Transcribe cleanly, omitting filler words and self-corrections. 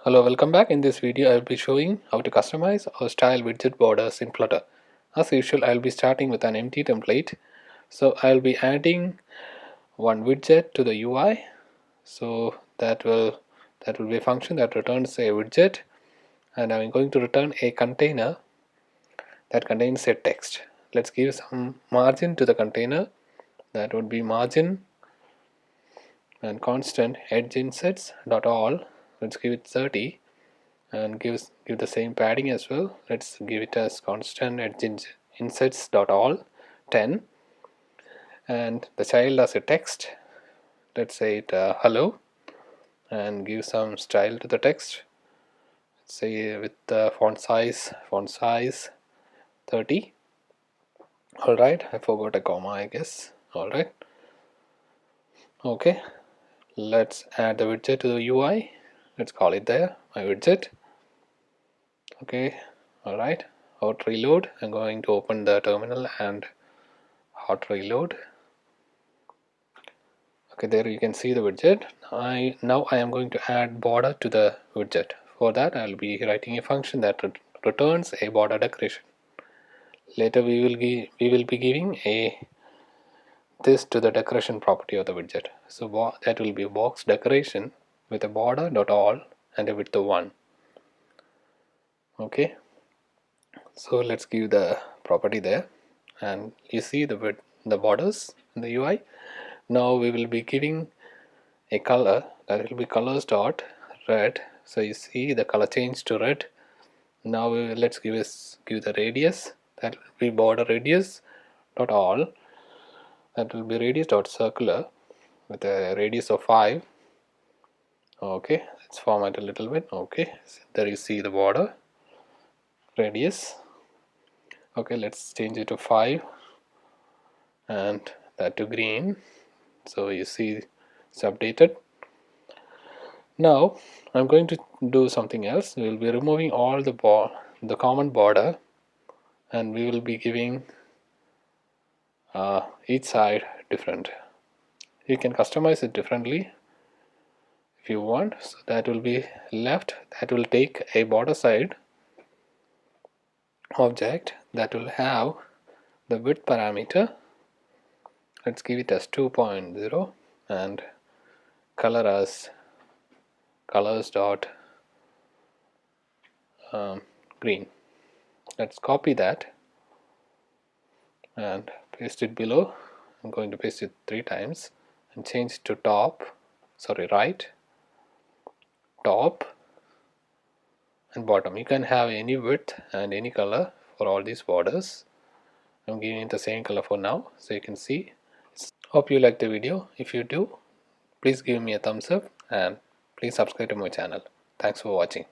Hello, welcome back. In this video I will be showing how to customize or style widget borders in Flutter. As usual, I will be starting with an empty template. So I will be adding one widget to the UI. So that will be a function that returns a widget, and I'm going to return a container that contains a text. Let's give some margin to the container. That would be margin and constant edge insets dot all. Let's give it 30 and give the same padding as well. Let's give it as constant edge insets dot all 10, and the child as a text. Let's say it hello, and give some style to the text. Let's say with the font size 30. Alright, I forgot a comma, I guess. Alright, okay, let's add the widget to the UI. Let's call it there, my widget. Okay, alright, hot reload. I'm going to open the terminal and hot reload. Okay, there you can see the widget. Now I am going to add border to the widget. For that I will be writing a function that returns a border decoration. Later we will be giving this to the decoration property of the widget. So that will be box decoration with a border dot all and a width of 1. Okay, so let's give the property there, and you see the borders in the UI. Now we will be giving a color that will be colors dot red. So you see the color change to red. Now let's give the radius. That will be border radius dot all. That will be radius dot circular with a radius of 5. Okay, let's format a little bit. Okay, so there you see the border radius. Okay, let's change it to 5 and that to green. So you see it's updated. Now I'm going to do something else. We will be removing all the common border, and we will be giving each side different. You can customize it differently if you want. So that will be left. That will take a border side object that will have the width parameter. Let's give it as 2.0 and color as colors dot green. Let's copy that and paste it below. I'm going to paste it 3 times and change it to right, top and bottom. You can have any width and any color for all these borders. I'm giving it the same color for now, so you can see. Hope you like the video. If you do, please give me a thumbs up and please subscribe to my channel. Thanks for watching.